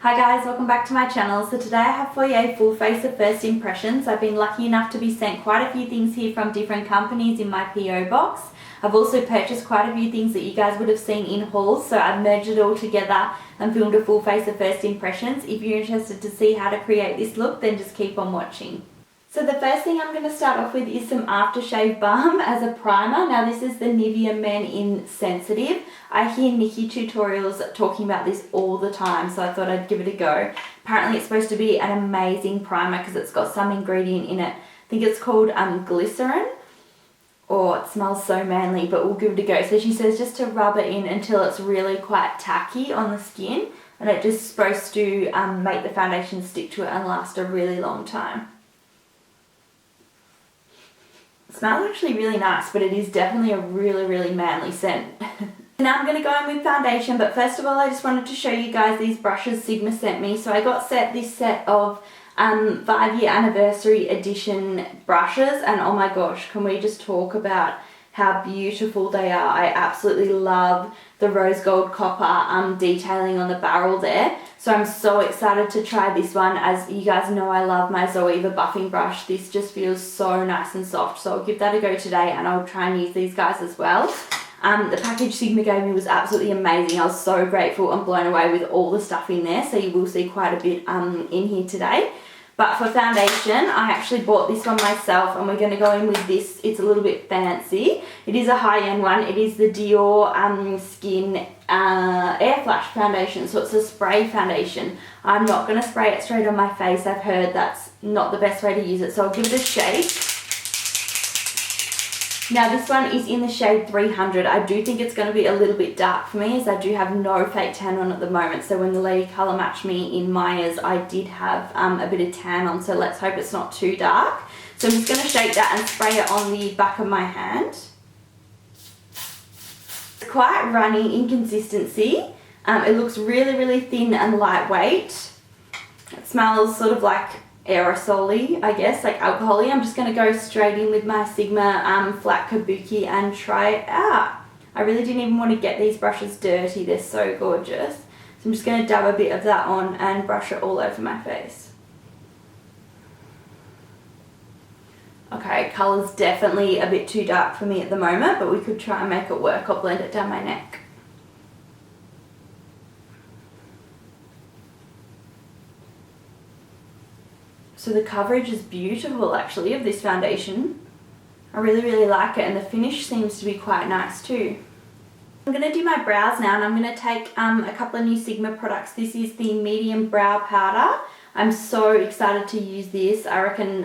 Hi guys, welcome back to my channel. So today I have for you a full face of first impressions. I've been lucky enough to be sent quite a few things here from different companies in my PO box. I've also purchased quite a few things that you guys would have seen in hauls, so I've merged it all together and filmed a full face of first impressions. If you're interested to see how to create this look, then just keep on watching. So the first thing I'm going to start off with is some aftershave balm as a primer. Now this is the Nivea Men in Sensitive. I hear Nikki tutorials talking about this all the time, so I thought I'd give it a go. Apparently it's supposed to be an amazing primer because it's got some ingredient in it. I think it's called glycerin. Oh, it smells so manly, but we'll give it a go. So she says just to rub it in until it's really quite tacky on the skin, and it's just supposed to make the foundation stick to it and last a really long time. It smells actually really nice, but it is definitely a really manly scent. Now I'm going to go in with foundation, but first of all I just wanted to show you guys these brushes Sigma sent me. So I got this set of 5-year anniversary edition brushes, and oh my gosh, can we just talk about how beautiful they are. I absolutely love the rose gold copper detailing on the barrel there. So I'm so excited to try this one. As you guys know, I love my Zoeva buffing brush. This just feels so nice and soft, so I'll give that a go today and I'll try and use these guys as well. The package Sigma gave me was absolutely amazing. I was so grateful and blown away with all the stuff in there, so you will see quite a bit in here today. But for foundation, I actually bought this one myself, and we're going to go in with this. It's a little bit fancy. It is a high-end one. It is the Dior Skin Air Flash foundation, so it's a spray foundation. I'm not going to spray it straight on my face. I've heard that's not the best way to use it, so I'll give it a shake. Now this one is in the shade 300. I do think it's going to be a little bit dark for me, as I do have no fake tan on at the moment. So when the lady colour matched me in Myers, I did have a bit of tan on, so let's hope it's not too dark. So I'm just going to shake that and spray it on the back of my hand. It's quite runny in consistency. It looks really thin and lightweight. It smells sort of like aerosol-y, I guess, like alcohol-y. I'm just going to go straight in with my Sigma flat kabuki and try it out. I really didn't even want to get these brushes dirty. They're so gorgeous. So I'm just going to dab a bit of that on and brush it all over my face. Okay, colour's definitely a bit too dark for me at the moment, but we could try and make it work. I'll blend it down my neck. So the coverage is beautiful actually of this foundation. I really like it, and the finish seems to be quite nice too. I'm going to do my brows now, and I'm going to take a couple of new Sigma products. This is the medium brow powder. I'm so excited to use this. I reckon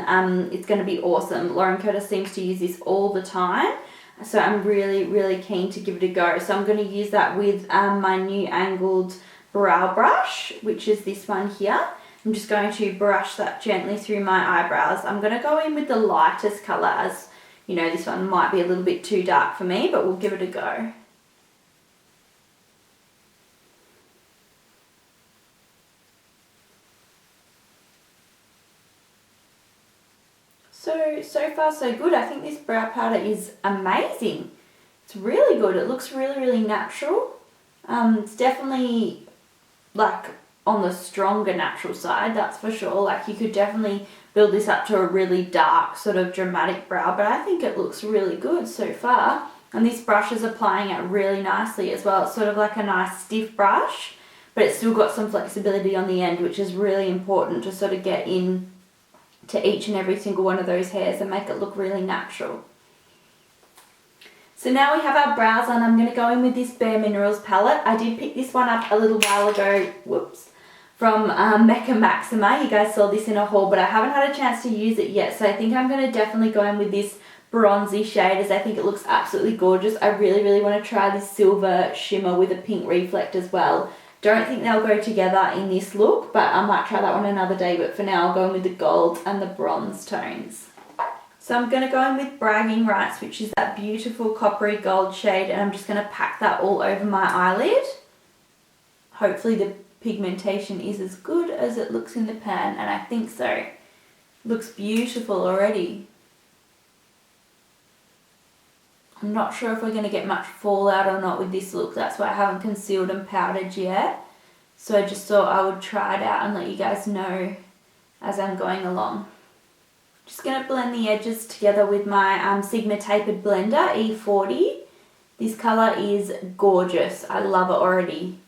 it's going to be awesome. Lauren Curtis seems to use this all the time, so I'm really keen to give it a go. So I'm going to use that with my new angled brow brush, which is this one here. I'm just going to brush that gently through my eyebrows. I'm going to go in with the lightest colour, as you know this one might be a little bit too dark for me, but we'll give it a go. So far so good. I think this brow powder is amazing. It's really good. It looks really natural. It's definitely like on the stronger natural side, that's for sure. Like you could definitely build this up to a really dark sort of dramatic brow, but I think it looks really good so far. And this brush is applying it really nicely as well. It's sort of like a nice stiff brush, but it's still got some flexibility on the end, which is really important to sort of get in to each and every single one of those hairs and make it look really natural. So now we have our brows on. I'm going to go in with this bareminerals palette. I did pick this one up a little while ago, from Mecca Maxima. You guys saw this in a haul, but I haven't had a chance to use it yet. So I think I'm going to definitely go in with this bronzy shade, as I think it looks absolutely gorgeous. I really want to try this silver shimmer with a pink reflect as well. Don't think they'll go together in this look, but I might try that one another day. But for now, I'll go in with the gold and the bronze tones. So I'm going to go in with Bragging Rights, which is that beautiful coppery gold shade, and I'm just going to pack that all over my eyelid. Hopefully the pigmentation is as good as it looks in the pan, and I think so. It looks beautiful already. I'm not sure if we're going to get much fallout or not with this look. That's why I haven't concealed and powdered yet. So I just thought I would try it out and let you guys know as I'm going along. Just going to blend the edges together with my Sigma Tapered Blender E40. This colour is gorgeous. I love it already.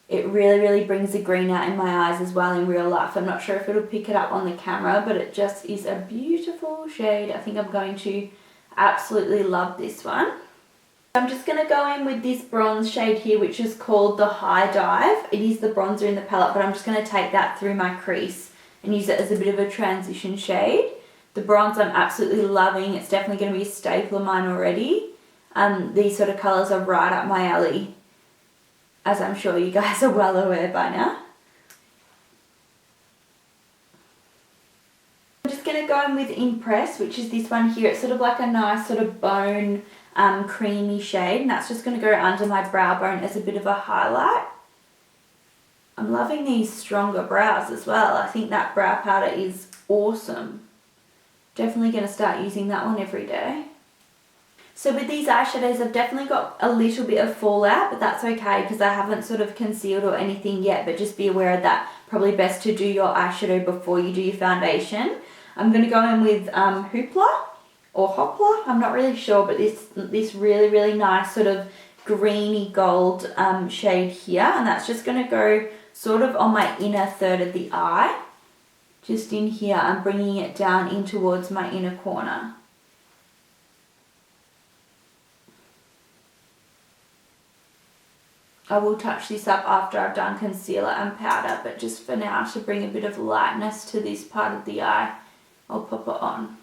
It really, really brings the green out in my eyes as well in real life. I'm not sure if it'll pick it up on the camera, but it just is a beautiful shade. I think I'm going to absolutely love this one. I'm just going to go in with this bronze shade here, which is called the High Dive. It is the bronzer in the palette, but I'm just going to take that through my crease and use it as a bit of a transition shade. The bronze I'm absolutely loving. It's definitely going to be a staple of mine already. These sort of colours are right up my alley, as I'm sure you guys are well aware by now. I'm just going to go in with Impress, which is this one here. It's sort of like a nice sort of bone creamy shade, and that's just going to go under my brow bone as a bit of a highlight. I'm loving these stronger brows as well. I think that brow powder is awesome. Definitely going to start using that one every day. So with these eyeshadows, I've definitely got a little bit of fallout, but that's okay because I haven't sort of concealed or anything yet, but just be aware of that. Probably best to do your eyeshadow before you do your foundation. I'm going to go in with Hoopla or Hopla, I'm not really sure, but this really, really nice sort of greeny gold shade here, and that's just going to go sort of on my inner third of the eye. Just in here, I'm bringing it down in towards my inner corner. I will touch this up after I've done concealer and powder, but just for now, to bring a bit of lightness to this part of the eye, I'll pop it on.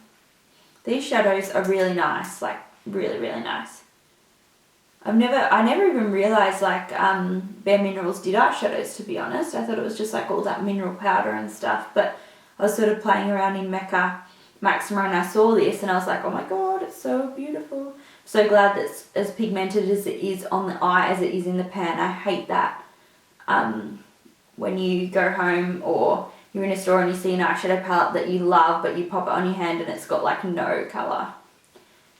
These shadows are really nice, like really, really nice. I never even realised like Bare Minerals did eyeshadows, to be honest. I thought it was just like all that mineral powder and stuff, but I was sort of playing around in Mecca Maxima and I saw this and I was like, oh my god, it's so beautiful. So glad that it's as pigmented as it is on the eye as it is in the pan. I hate that when you go home or you're in a store and you see an eyeshadow palette that you love but you pop it on your hand and it's got like no colour.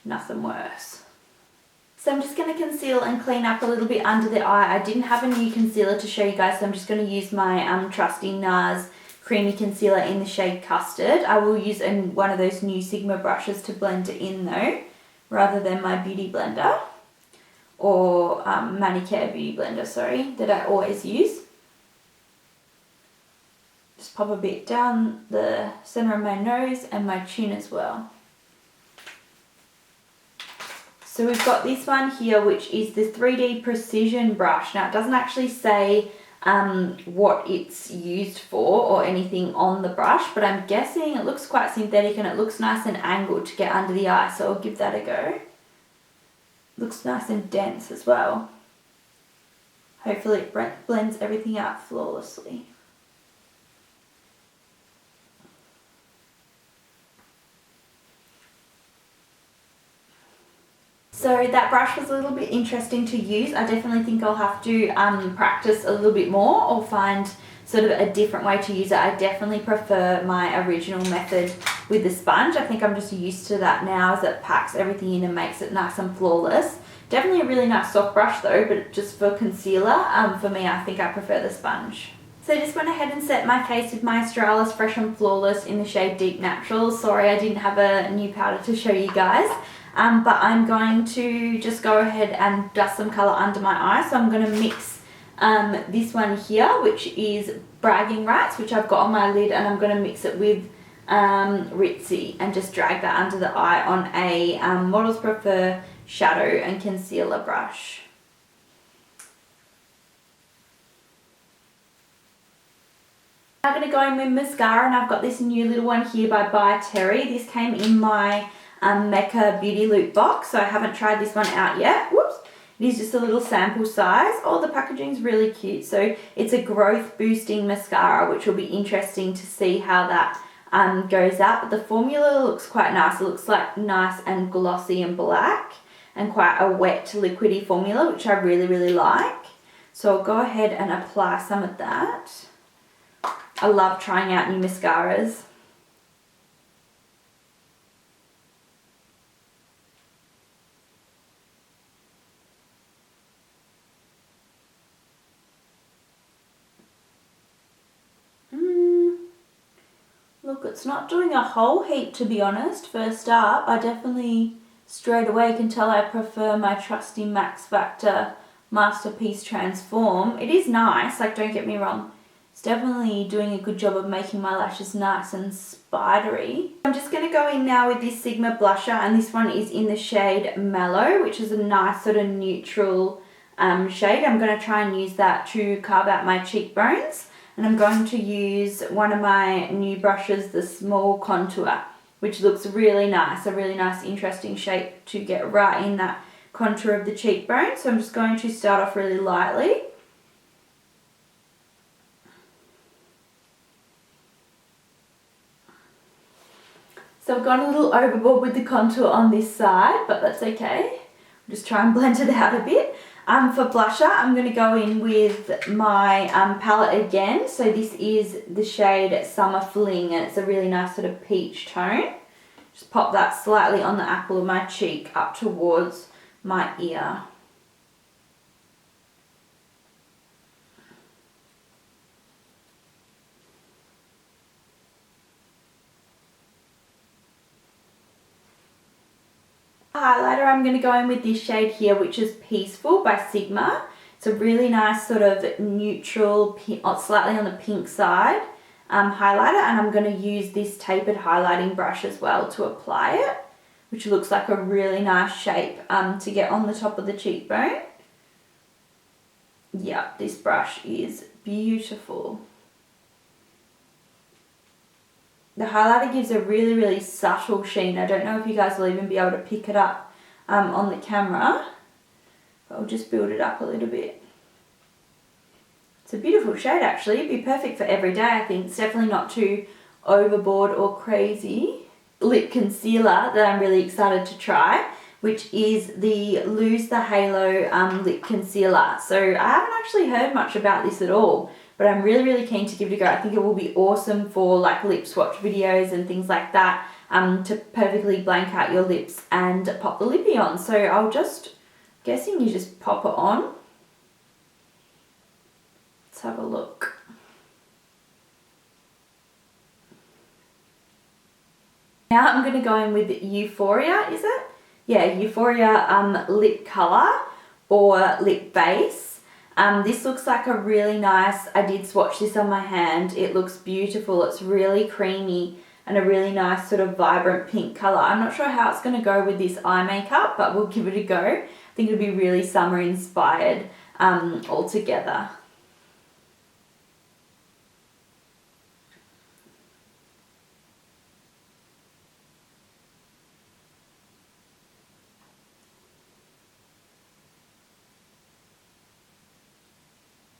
Nothing worse. So I'm just going to conceal and clean up a little bit under the eye. I didn't have a new concealer to show you guys, so I'm just going to use my trusty NARS Creamy Concealer in the shade Custard. I will use one of those new Sigma brushes to blend it in though, rather than my Beauty Blender, or Manicare Beauty Blender, sorry, that I always use. Just pop a bit down the centre of my nose and my chin as well. So we've got this one here, which is the 3D Precision brush. Now it doesn't actually say what it's used for or anything on the brush, but I'm guessing it looks quite synthetic and it looks nice and angled to get under the eye, so I'll give that a go. Looks nice and dense as well. Hopefully it blends everything out flawlessly. So that brush was a little bit interesting to use. I definitely think I'll have to practice a little bit more or find sort of a different way to use it. I definitely prefer my original method with the sponge. I think I'm just used to that now, as it packs everything in and makes it nice and flawless. Definitely a really nice soft brush though, but just for concealer, for me, I think I prefer the sponge. So I just went ahead and set my face with my Australis Fresh and Flawless in the shade Deep Natural. Sorry I didn't have a new powder to show you guys. But I'm going to just go ahead and dust some colour under my eye. So I'm going to mix this one here, which is Bragging Rights, which I've got on my lid, and I'm going to mix it with Ritzy and just drag that under the eye on a Models Prefer shadow and concealer brush. I'm going to go in with mascara, and I've got this new little one here by Terry. This came in my Mecca Beauty Loop box, so I haven't tried this one out yet. Whoops! It is just a little sample size. Oh, the packaging's really cute. So it's a growth boosting mascara, which will be interesting to see how that goes out. But the formula looks quite nice. It looks like nice and glossy and black, and quite a wet liquidy formula, which I really, really like. So I'll go ahead and apply some of that. I love trying out new mascaras. it's not doing a whole heap, to be honest. First up, I definitely straight away can tell I prefer my trusty Max Factor Masterpiece Transform. It is nice, like, don't get me wrong. It's definitely doing a good job of making my lashes nice and spidery. I'm just going to go in now with this Sigma blusher, and this one is in the shade Mellow, which is a nice sort of neutral shade. I'm going to try and use that to carve out my cheekbones, and I'm going to use one of my new brushes, the small contour, which looks really nice, a really nice interesting shape to get right in that contour of the cheekbone. So I'm just going to start off really lightly. So I've gone a little overboard with the contour on this side, but that's okay. I'll just try and blend it out a bit. For blusher, I'm going to go in with my palette again. So this is the shade Summer Fling, and it's a really nice sort of peach tone. Just pop that slightly on the apple of my cheek up towards my ear. Highlighter, I'm going to go in with this shade here, which is Peaceful by Sigma. It's a really nice sort of neutral, slightly on the pink side highlighter, and I'm going to use this tapered highlighting brush as well to apply it, which looks like a really nice shape to get on the top of the cheekbone. Yeah, this brush is beautiful. The highlighter gives a really, really subtle sheen. I don't know if you guys will even be able to pick it up on the camera, but I'll just build it up a little bit. It's a beautiful shade actually. It'd be perfect for every day, I think. It's definitely not too overboard or crazy. Lip concealer that I'm really excited to try, which is the Lose the Halo lip concealer. So I haven't actually heard much about this at all, but I'm really, really keen to give it a go. I think it will be awesome for like lip swatch videos and things like that, to perfectly blank out your lips and pop the lippy on. So I'll just, guessing you just pop it on. Let's have a look. Now I'm going to go in with Euphoria, is it? Yeah, Euphoria lip colour or lip base. This looks like a really nice, I did swatch this on my hand. It looks beautiful. It's really creamy and a really nice sort of vibrant pink colour. I'm not sure how it's going to go with this eye makeup, but we'll give it a go. I think it'll be really summer inspired altogether.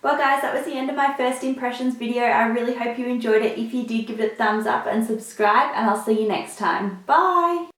Well guys, that was the end of my first impressions video. I really hope you enjoyed it. If you did, give it a thumbs up and subscribe, and I'll see you next time. Bye!